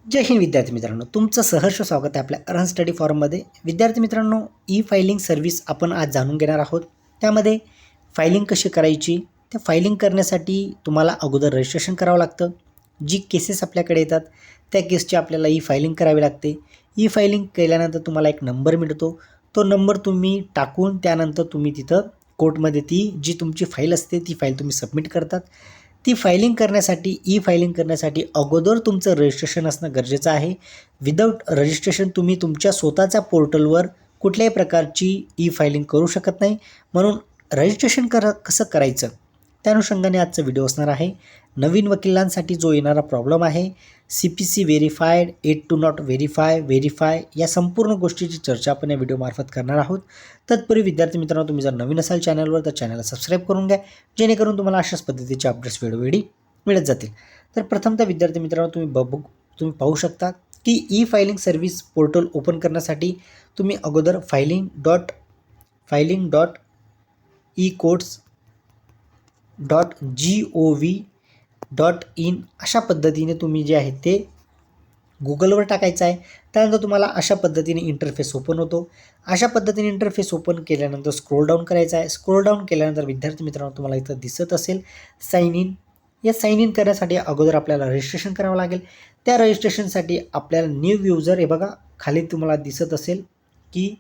जय हिंद विद्यार्थी मित्रांनो, तुमचं सहर्ष स्वागत आहे आपल्या अर्न स्टडी फॉरममध्ये. विद्यार्थी मित्रांनो, ई फायलिंग सर्व्हिस आपण आज जाणून घेणार आहोत. त्यामध्ये फायलिंग कशी करायची, त्या फायलिंग करण्यासाठी तुम्हाला अगोदर रजिस्ट्रेशन करावं लागतं. जी केसेस आपल्याकडे येतात त्या केसची आपल्याला ई फायलिंग करावी लागते. ई फायलिंग केल्यानंतर तुम्हाला एक नंबर मिळतो. तो नंबर तुम्ही टाकून त्यानंतर तुम्ही तिथं कोर्टमध्ये ती जी तुमची फाईल असते ती फाईल तुम्ही सबमिट करतात. ती फायलिंग करण्यासाठी ई फायलिंग करण्यासाठी अगोदर तुमचं रजिस्ट्रेशन असणं गरजेचं आहे. विदाऊट रजिस्ट्रेशन तुम्ही तुमच्या स्वतःच्या पोर्टलवर कुठल्याही प्रकारची ई फायलिंग करू शकत नाही. म्हणून रजिस्ट्रेशन कसं करायचं त्या अनुषंगाने आजचा व्हिडिओ असणार आहे. नवीन वकिलांसाठी जो येणारा प्रॉब्लेम आहे, CPC verified, yet to not verify या संपूर्ण गोष्टीची चर्चा आपण या व्हिडिओमार्फत करणार आहोत. तत्पूर्वी विद्यार्थी मित्रांनो, तुम्ही जर नवीन असाल चॅनलवर तर चॅनलला सबस्क्राईब करून घ्या, जेणेकरून तुम्हाला अशाच पद्धतीचे अपडेट्स वेळोवेळी मिळत जातील. तर प्रथमतः विद्यार्थी मित्रांनो, तुम्ही पाहू शकता की e filing service portal open करण्यासाठी तुम्ही अगोदर filing.courts.gov.in अशा पद्धतीने तुम्ही जे आहे ते गुगलवर टाकायचं आहे. त्यानंतर तुम्हाला अशा पद्धतीने इंटरफेस ओपन होतो. अशा पद्धतीने इंटरफेस ओपन केल्यानंतर स्क्रोल डाऊन करायचं आहे. स्क्रोल डाऊन केल्यानंतर विद्यार्थी मित्रांनो, तुम्हाला इथं दिसत असेल साइन इन. या साइन इन करण्यासाठी अगोदर आपल्याला रजिस्ट्रेशन करावं लागेल. त्या रजिस्ट्रेशनसाठी आपल्याला न्यू युजर, हे बघा खाली तुम्हाला दिसत असेल की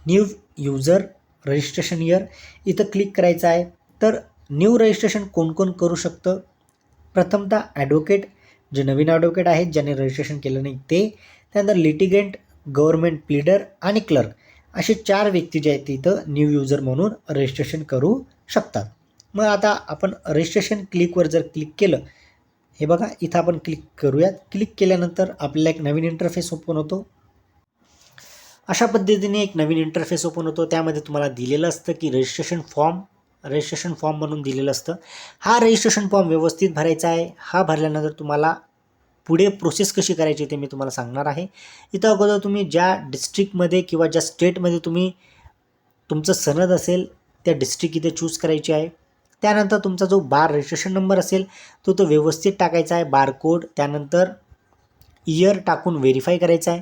न्यू युजर रजिस्ट्रेशन इयर, इथं क्लिक करायचं आहे. तर न्यू रजिस्ट्रेशन कोण कोण करू शकतं? प्रथमतः ॲडव्होकेट, जे नवीन ॲडव्होकेट आहेत ज्यांनी रजिस्ट्रेशन केलं नाही ते. त्यानंतर लिटिगंट, गव्हर्नमेंट प्लीडर आणि क्लर्क असे 4 व्यक्ती जे आहेत तिथं न्यू युजर म्हणून रजिस्ट्रेशन करू शकतात. मग आता आपण रजिस्ट्रेशन क्लिकवर जर क्लिक केलं, हे बघा इथं आपण क्लिक करूयात. क्लिक केल्यानंतर आपल्याला एक नवीन इंटरफेस ओपन होतो. अशा पद्धतीने एक नवीन इंटरफेस ओपन होतो. त्यामध्ये तुम्हाला दिलेलं असतं की रजिस्ट्रेशन फॉर्म म्हणून दिलेलं असतं. हा रजिस्ट्रेशन फॉर्म व्यवस्थित भरायचा आहे. हा भरल्यानंतर तुम्हाला पुढे प्रोसेस कशी करायची ते मी तुम्हाला सांगणार आहे. इथं अगोदर तुम्ही ज्या डिस्ट्रिक्टमध्ये किंवा ज्या स्टेटमध्ये तुमचं सनद असेल त्या डिस्ट्रिक्ट इथे चूज करायची आहे. त्यानंतर तुमचा जो बार रजिस्ट्रेशन नंबर असेल तो व्यवस्थित टाकायचा आहे, बारकोड. त्यानंतर इयर टाकून व्हेरीफाय करायचं आहे.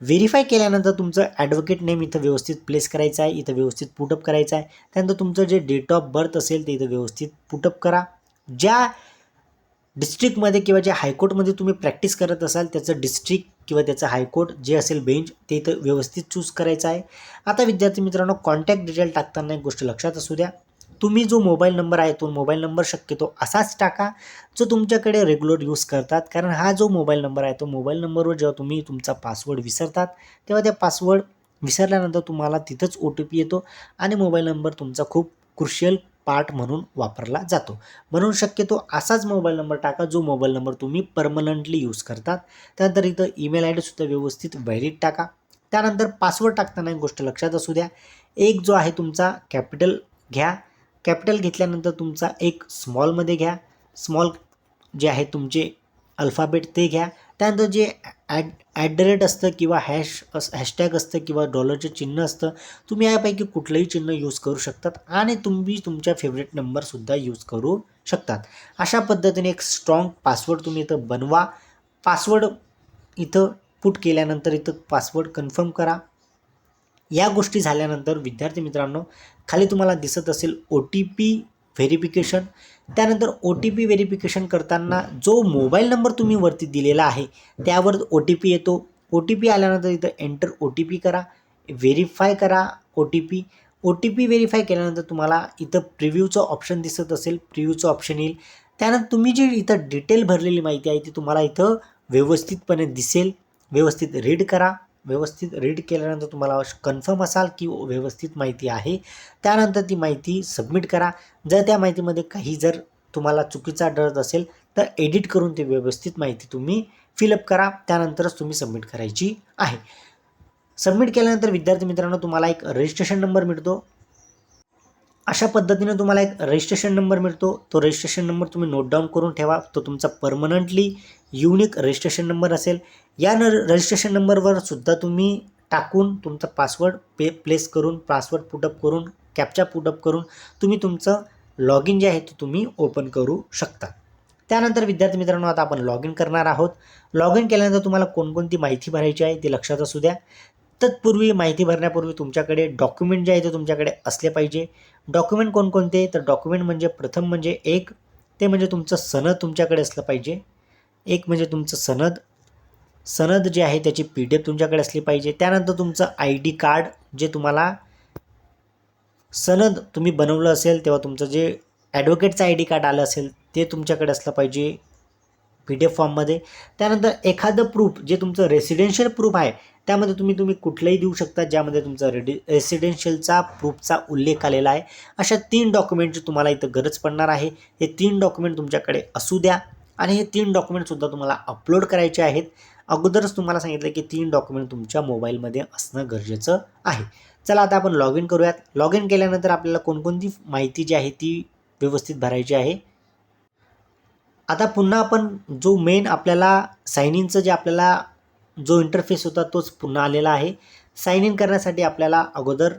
व्हेरीफाय केल्यानंतर तुमचं ॲडव्होकेट नेम इथं व्यवस्थित प्लेस करायचं आहे, इथं व्यवस्थित पुटअप करायचं आहे. त्यानंतर तुमचं जे डेट ऑफ बर्थ असेल ते इथं व्यवस्थित पुटअप करा. ज्या डिस्ट्रिक्टमध्ये किंवा ज्या हायकोर्टमध्ये तुम्ही प्रॅक्टिस करत असाल त्याचं डिस्ट्रिक्ट किंवा त्याचं हायकोर्ट जे असेल बेंच ते इथं व्यवस्थित चूज करायचं आहे. आता विद्यार्थी मित्रांनो, कॉन्टॅक्ट डिटेल टाकताना एक गोष्ट लक्षात असू द्या, तुम्ही जो मोबाईल नंबर आहे तो मोबाईल नंबर शक्यतो असाच टाका जो तुमच्याकडे रेग्युलर यूज करतात. कारण हा जो मोबाईल नंबर आहे तो मोबाईल नंबरवर जेव्हा तुम्ही तुमचा पासवर्ड विसरतात तेव्हा त्या पासवर्ड विसरल्यानंतर तुम्हाला तिथंच OTP येतो आणि मोबाईल नंबर तुमचा खूप क्रुशियल पार्ट म्हणून वापरला जातो. म्हणून शक्यतो असाच मोबाईल नंबर टाका जो मोबाईल नंबर तुम्ही परमनंटली यूज करतात. त्यानंतर इथं ईमेल ID सुद्धा व्यवस्थित व्हॅलिड टाका. त्यानंतर पासवर्ड टाकताना एक गोष्ट लक्षात असू द्या, एक जो आहे तुमचा कॅपिटल घ्या. कॅपिटल घेतल्यानंतर तुमचा एक स्मॉलमध्ये घ्या. स्मॉल जे आहे तुमचे अल्फाबेट ते घ्या. त्यानंतर जे ॲट असतं किंवा हॅशटॅग असतं किंवा डॉलरचे चिन्ह असतं, तुम्ही यापैकी कुठलंही चिन्ह यूज करू शकतात आणि तुम्ही तुमच्या फेवरेट नंबरसुद्धा यूज करू शकतात. अशा पद्धतीने एक स्ट्रॉंग पासवर्ड तुम्ही इथं बनवा. पासवर्ड इथं पुट केल्यानंतर इथं पासवर्ड कन्फर्म करा. या गोष्टी झाल्यानंतर विद्यार्थी मित्रांनो, खाली तुम्हाला दिसत असेल OTP व्हेरिफिकेशन. त्यानंतर OTP व्हेरिफिकेशन करताना जो मोबाईल नंबर तुम्ही वरती दिलेला आहे त्यावर OTP येतो. OTP आल्यानंतर इथं एंटर OTP करा, व्हेरीफाय करा OTP व्हेरीफाय केल्यानंतर तुम्हाला इथं प्रिव्ह्यूचं ऑप्शन दिसत असेल, प्रिव्ह्यूचं ऑप्शन येईल. त्यानंतर तुम्ही जी इथं डिटेल भरलेली माहिती आहे ती तुम्हाला इथं व्यवस्थितपणे दिसेल. व्यवस्थित रीड करा. व्यवस्थित रीड केल्यानंतर तुम्हाला कन्फर्म असाल की व्यवस्थित माहिती आहे. त्यानंतर ती माहिती सबमिट करा. जर त्या माहितीमध्ये काही जर तुम्हाला चुकीचा आढळत असेल तर एडिट करून ती व्यवस्थित माहिती तुम्ही फिलअप करा. त्यानंतरच तुम्ही सबमिट करायची आहे. सबमिट केल्यानंतर विद्यार्थी मित्रांनो, तुम्हाला एक रजिस्ट्रेशन नंबर मिळतो. अशा पद्धतीने तुम्हाला एक रजिस्ट्रेशन नंबर मिळतो. तो रजिस्ट्रेशन नंबर तुम्ही नोट डाऊन करून ठेवा. तो तुमचा परमनंटली युनिक रजिस्ट्रेशन नंबर असेल. या रजिस्ट्रेशन नंबरवर सुद्धा तुम्ही टाकून तुमचा पासवर्ड प्लेस करून, पासवर्ड पुटअप करून, कॅप्चा पुटअप करून तुम्ही तुमचं लॉग इन जे आहे ते तुम्ही ओपन करू शकता. त्यानंतर विद्यार्थी मित्रांनो आता आपण लॉग इन करणार आहोत. लॉग इन केल्यानंतर तुम्हाला कोणकोणती माहिती भरायची आहे ते लक्षात असू द्या. तत्पूर्वी माहिती भरण्यापूर्वी तुमच्याकडे डॉक्युमेंट जे आहे ते तुमच्याकडे असले पाहिजे. डॉक्युमेंट कोणकोणते, तर डॉक्युमेंट म्हणजे प्रथम म्हणजे एक ते म्हणजे तुमचं सनद तुमच्याकडे असलं पाहिजे. एक म्हणजे तुमचं सनद जे आहे त्याची PDF तुमच्याकडे असली पाहिजे. त्यानंतर तुमचं ID कार्ड, जे तुम्हाला सनद तुम्ही बनवलं असेल तेव्हा तुमचं जे ॲडव्होकेटचं ID कार्ड आलं असेल ते तुमच्याकडे असलं पाहिजे PDF फॉर्ममध्ये. त्यानंतर एखादं प्रूफ जे तुमचं रेसिडेन्शियल प्रूफ आहे त्यामध्ये तुम्ही कुठलंही देऊ शकता ज्यामध्ये तुमचा रेसिडेन्शियलचा प्रूफचा उल्लेख आलेला आहे. अशा 3 डॉक्युमेंटची तुम्हाला इथं गरज पडणार आहे. हे 3 डॉक्युमेंट तुमच्याकडे असू द्या आणि हे 3 डॉक्युमेंटसुद्धा तुम्हाला अपलोड करायचे आहेत. अगोदरच तुम्हाला सांगितलं की 3 डॉक्युमेंट तुमच्या मोबाईलमध्ये असणं गरजेचं आहे. चला आता आपण लॉग इन करूयात. लॉग इन केल्यानंतर आपल्याला कोणकोणती माहिती जी आहे ती व्यवस्थित भरायची आहे. आता पुन्हा आपण जो मेन आपल्याला साइन इनचं जे आपल्याला जो इंटरफेस होता तोच पुन्हा आलेला आहे. साइन इन करण्यासाठी आपल्याला अगोदर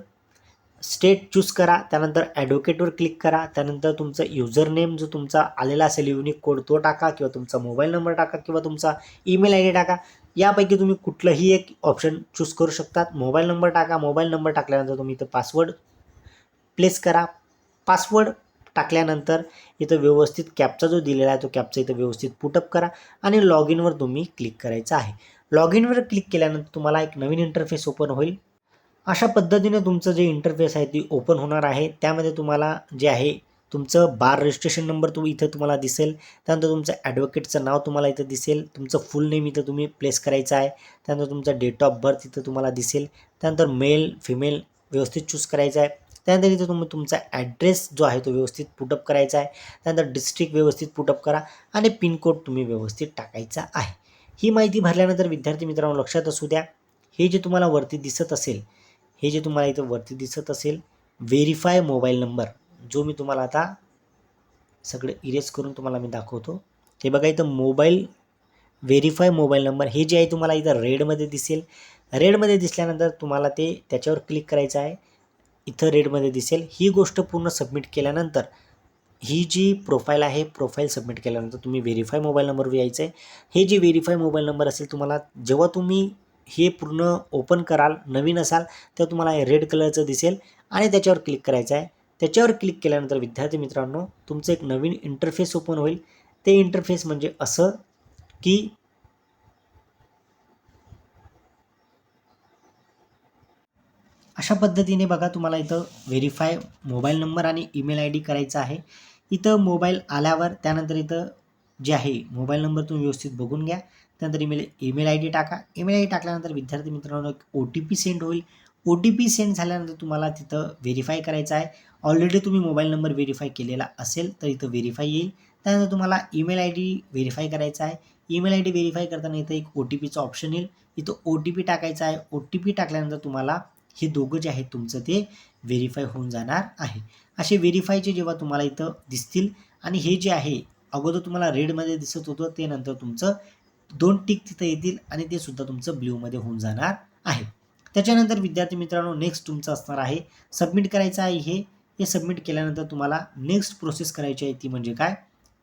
स्टेट चूज करा, त्यानंतर ॲडव्होकेटवर क्लिक करा, त्यानंतर तुमचा युजर नेम जो तुमचा आलेला असेल युनिक कोड तो टाका किंवा तुमचा मोबाईल नंबर टाका किंवा तुमचा ईमेल ID टाका. यापैकी तुम्ही कुठलंही एक ऑप्शन चूज करू शकतात. मोबाईल नंबर टाका. मोबाईल नंबर टाकल्यानंतर तुम्ही इथं पासवर्ड प्लेस करा. पासवर्ड टाकल्यानंतर इथं व्यवस्थित कॅपचा जो दिलेला आहे तो कॅपचा इथं व्यवस्थित पुटअप करा आणि लॉग इनवर तुम्ही क्लिक करायचं आहे. लॉग इनवर क्लिक केल्यानंतर तुम्हाला एक नवीन इंटरफेस ओपन होईल. अशा पद्धतीने तुमचं जे इंटरफेस आहे ती ओपन होणार आहे. त्यामध्ये तुम्हाला जे आहे तुमचं बार रजिस्ट्रेशन नंबर इथं तुम्हाला दिसेल. त्यानंतर तुमचं ॲडव्होकेटचं नाव तुम्हाला इथं दिसेल. तुमचं फुल नेम इथं तुम्ही प्लेस करायचं आहे. त्यानंतर तुमचा डेट ऑफ बर्थ इथं तुम्हाला दिसेल. त्यानंतर मेल फिमेल व्यवस्थित चूज करायचं आहे. त्यानंतर इथं तुम्ही तुमचा ॲड्रेस जो आहे तो व्यवस्थित पुटअप करायचा आहे. त्यानंतर डिस्ट्रिक्ट व्यवस्थित पुटअप करा आणि पिनकोड तुम्ही व्यवस्थित टाकायचा आहे. ही माहिती भरल्यानंतर विद्यार्थी मित्रांनो लक्षात असू द्या, हे जे तुम्हाला वरती दिसत असेल, हे जे तुम्हाला इथं वरती दिसत असेल व्हेरीफाय मोबाईल नंबर, जो मी तुम्हाला आता सगळं इरेज करून तुम्हाला मी दाखवतो. हे बघा इथं व्हेरीफाय मोबाईल नंबर हे जे आहे तुम्हाला इथं रेडमध्ये दिसेल. रेडमध्ये दिसल्यानंतर तुम्हाला ते त्याच्यावर क्लिक करायचं आहे. इथं रेडमध्ये दिसेल. ही गोष्ट पूर्ण सबमिट केल्यानंतर ही जी प्रोफाईल आहे, प्रोफाईल सबमिट केल्यानंतर तुम्ही व्हेरीफाय मोबाईल नंबरवर यायचं आहे. हे जे व्हेरीफाय मोबाईल नंबर असेल तुम्हाला जेव्हा तुम्ही हे पूर्ण ओपन कराल, नवीन असाल तर तुम्हाला हे रेड कलरचं दिसेल आणि त्याच्यावर क्लिक करायचं आहे. त्याच्यावर क्लिक केल्यानंतर विद्यार्थी मित्रांनो तुमचं एक नवीन इंटरफेस ओपन होईल. ते इंटरफेस म्हणजे असं की अशा पद्धतीने बघा तुम्हाला इथं व्हेरीफाय मोबाईल नंबर आणि ईमेल ID करायचा आहे. इथं मोबाईल आल्यावर त्यानंतर इथं जे आहे मोबाईल नंबर तुम्ही व्यवस्थित बघून घ्या. त्यानंतर ईमेल ID टाका. ईमेल ID टाकल्यानंतर विद्यार्थी मित्रांनो एक OTP सेंड होईल. OTP सेंड झाल्यानंतर तुम्हाला तिथं व्हेरीफाय करायचं आहे. ऑलरेडी तुम्ही मोबाईल नंबर व्हेरीफाय केलेला असेल तर इथं व्हेरीफाय येईल. त्यानंतर तुम्हाला ईमेल ID व्हेरीफाय करायचा आहे. ईमेल ID व्हेरीफाय करताना इथं एक OTPचं ऑप्शन येईल. इथं OTP टाकायचा आहे. OTP टाकल्यानंतर तुम्हाला हे दोघं जे आहेत तुमचं ते व्हेरीफाय होऊन जाणार आहे. असे व्हेरीफायचे जेव्हा तुम्हाला इथं दिसतील आणि हे जे आहे अगोदर तुम्हाला रेडमध्ये दिसत होतं ते नंतर तुमचं 2 टिक तिथं येतील आणि ते सुद्धा तुमचं ब्ल्यूमध्ये होऊन जाणार आहे. त्याच्यानंतर विद्यार्थी मित्रांनो नेक्स्ट तुमचं असणार आहे सबमिट करायचं आहे. हे सबमिट केल्यानंतर तुम्हाला नेक्स्ट प्रोसेस करायची आहे ती म्हणजे काय,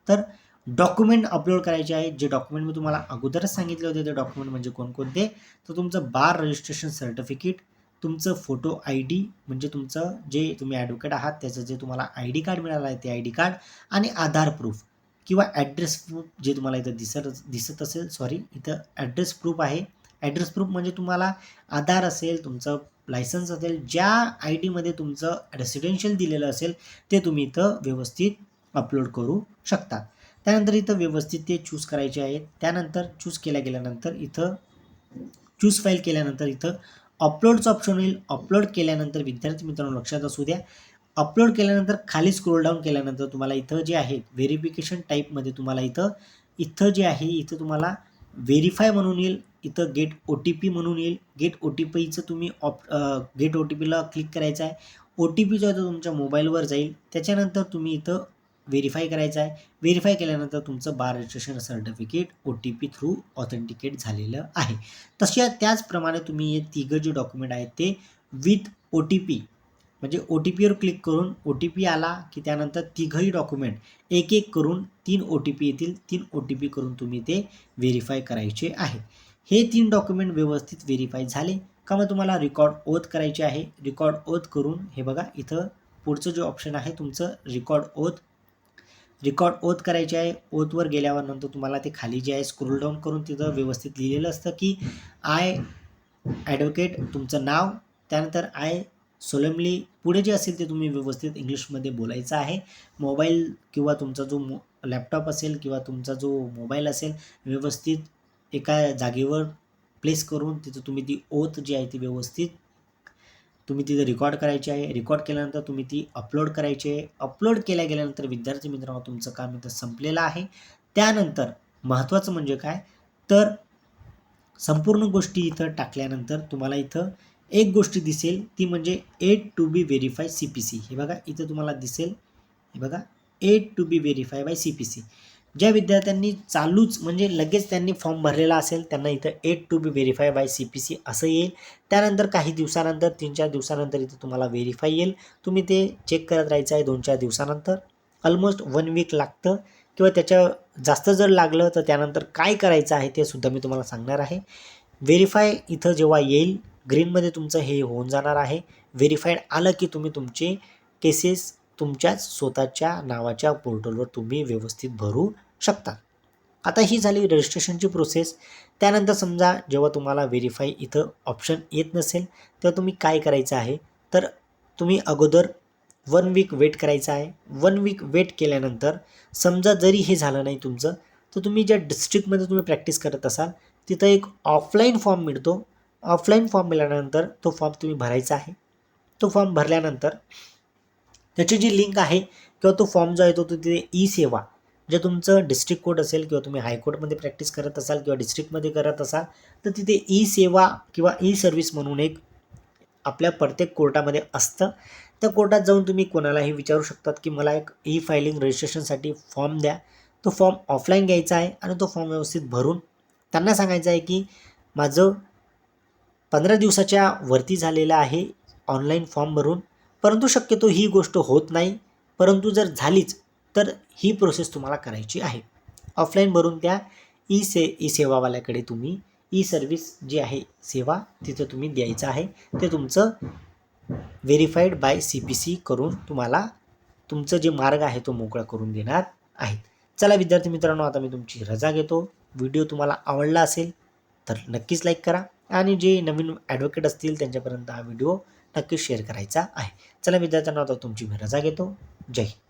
तर डॉक्युमेंट अपलोड करायचे आहेत. जे डॉक्युमेंट मी तुम्हाला अगोदरच सांगितले होते ते डॉक्युमेंट म्हणजे कोणकोणते, तर तुमचं बार रजिस्ट्रेशन सर्टिफिकेट, तुमचं फोटो ID म्हणजे तुमचं जे तुम्ही ॲडव्होकेट आहात त्याचं जे तुम्हाला ID कार्ड मिळालं आहे ते ID कार्ड आणि आधार प्रूफ किंवा ॲड्रेस प्रूफ जे तुम्हाला इथं दिसत असेल, इथं ॲड्रेस प्रूफ आहे. ॲड्रेस प्रूफ म्हणजे तुम्हाला आधार असेल, तुमचं लायसन्स असेल, ज्या IDमध्ये तुमचं रेसिडेन्शियल दिलेलं असेल ते तुम्ही इथं व्यवस्थित अपलोड करू शकता. त्यानंतर इथं व्यवस्थित ते चूज करायचे आहेत. त्यानंतर चूज गेल्यानंतर इथं चूज फाईल केल्यानंतर इथं अपलोडचं ऑप्शन येईल. अपलोड केल्यानंतर विद्यार्थी मित्रांनो लक्षात असू द्या, अपलोड केल्यानंतर खाली स्क्रोल डाऊन केल्यानंतर तुम्हाला इथं जे आहे व्हेरिफिकेशन टाईपमध्ये तुम्हाला इथं जे आहे इथं तुम्हाला व्हेरीफाय म्हणून येईल. इथं गेट OTP म्हणून येईल. गेट OTPचं तुम्ही गेट OTPला क्लिक करायचं आहे. OTP जो आहे तो तुमच्या मोबाईलवर जाईल. त्याच्यानंतर तुम्ही इथं व्हेरीफाय करायचं आहे. व्हेरीफाय केल्यानंतर तुमचं bar registration certificate OTP through authenticate झालेलं आहे. त्याचप्रमाणे तुम्ही हे तिघं जे डॉक्युमेंट आहेत ते विथ OTP म्हणजे ओ टी पीवर क्लिक करून ओ टी पी आला की त्यानंतर तिघही डॉक्युमेंट एक एक करून 3 ओ टी पी येतील. 3 ओ टी पी करून तुम्ही ते व्हेरीफाय करायचे आहे. हे 3 डॉक्युमेंट व्यवस्थित व्हेरीफाय झाले का मग तुम्हाला रेकॉर्ड ओथ करायचे आहे. रेकॉर्ड ओथ करून हे बघा इथं पुढचं जे ऑप्शन आहे तुमचं रेकॉर्ड ओथ करायचे आहे. ओथवर गेल्यावर नंतर तुम्हाला ते खाली जे आहे स्क्रोल डाऊन करून तिथं व्यवस्थित लिहिलेलं असतं की आय ॲडव्होकेट तुमचं नाव, त्यानंतर आय सोलेमली पुढे जे असेल ते तुम्ही व्यवस्थित इंग्लिशमध्ये बोलायचं आहे. मोबाईल किंवा तुमचा जो लॅपटॉप असेल किंवा तुमचा जो मोबाईल असेल व्यवस्थित एका जागेवर प्लेस करून तिथं तुम्ही ती ओथ जी आहे ती व्यवस्थित तुम्ही तिथे रेकॉर्ड करायची आहे. रेकॉर्ड केल्यानंतर तुम्ही ती अपलोड करायची आहे. अपलोड केल्या गेल्यानंतर विद्यार्थी मित्रांनो तुमचं काम इथं संपलेलं आहे. त्यानंतर महत्त्वाचं म्हणजे काय तर संपूर्ण गोष्टी इथं टाकल्यानंतर तुम्हाला इथं एक गोष्ट दिसेल ती म्हणजे yet to be verify CPC. हे बघा इथं तुम्हाला दिसेल, हे बघा yet to be verify by CPC. ज्या विद्यार्थ्यांनी चालूच म्हणजे लगेच त्यांनी फॉर्म भरलेला असेल त्यांना इथं yet to be verify by CPC असं येईल. त्यानंतर काही दिवसानंतर 3-4 दिवसानंतर इथं तुम्हाला व्हेरीफाय येईल. तुम्ही ते चेक करत राहायचं आहे 2-4 दिवसानंतर. ऑलमोस्ट 1 वीक लागतं किंवा त्याच्या जास्त जर लागलं तर त्यानंतर काय करायचं आहे ते सुद्धा मी तुम्हाला सांगणार आहे. व्हेरीफाय इथं जेव्हा येईल ग्रीनमध्ये तुमचं हे होऊन जाणार आहे. व्हेरीफाईड आलं की तुम्ही तुमचे केसेस तुमच्याच स्वतःच्या नावाच्या पोर्टलवर तुम्ही व्यवस्थित भरू शकता. आता ही झाली रजिस्ट्रेशनची प्रोसेस. त्यानंतर समजा जेव्हा तुम्हाला व्हेरीफाय इथं ऑप्शन येत नसेल तेव्हा तुम्ही काय करायचं आहे तर तुम्ही अगोदर 1 वीक वेट करायचं आहे. 1 वीक वेट केल्यानंतर समजा जरी हे झालं नाही तुमचं तर तुम्ही ज्या डिस्ट्रिक्टमध्ये तुम्ही प्रॅक्टिस करत असाल तिथं एक ऑफलाईन फॉर्म मिळतो. ऑफलाईन फॉर्म मिळाल्यानंतर तो फॉर्म तुम्ही भरायचा आहे. तो फॉर्म भरल्यानंतर त्याची जी लिंक आहे किंवा तो फॉर्म जो आहे तो तिथे ई-सेवा जे तुमचं डिस्ट्रिक्ट कोर्ट असेल किंवा तुम्ही हायकोर्टमध्ये प्रॅक्टिस करत असाल किंवा डिस्ट्रिक्टमध्ये करत असाल तर तिथे ई-सेवा किंवा ई-सर्व्हिस म्हणून एक आपल्या प्रत्येक कोर्टामध्ये असतं. त्या कोर्टात जाऊन तुम्ही कोणालाही विचारू शकतात की मला एक ई-फायलिंग रजिस्ट्रेशनसाठी फॉर्म द्या. तो फॉर्म ऑफलाईन घ्यायचा आहे आणि तो फॉर्म व्यवस्थित भरून त्यांना सांगायचं आहे की माझं 15 दिवसाच्या वरती झालेलं आहे ऑनलाईन फॉर्म भरून, परंतु शक्यतो ही गोष्ट होत नाही. परंतु जर झालीच तर ही प्रोसेस तुम्हाला करायची आहे. ऑफलाईन भरून त्या ई-सेवावाल्याकडे तुम्ही ई-सर्व्हिस जी आहे सेवा तिथं तुम्ही द्यायचं आहे. ते तुमचं व्हेरीफाईड बाय CPC करून तुम्हाला तुमचं जे मार्ग आहे तो मोकळा करून देणार आहेत. चला विद्यार्थी मित्रांनो आता मी तुमची रजा घेतो. व्हिडिओ तुम्हाला आवडला असेल तर नक्कीच लाईक करा आणि जे नवीन ॲडव्होकेट असतील त्यांच्यापर्यंत हा व्हिडिओ नक्कीच शेअर करायचा आहे. चला विद्यार्थ्यांना आता तुमची मी रजा घेतो. जय हिंद.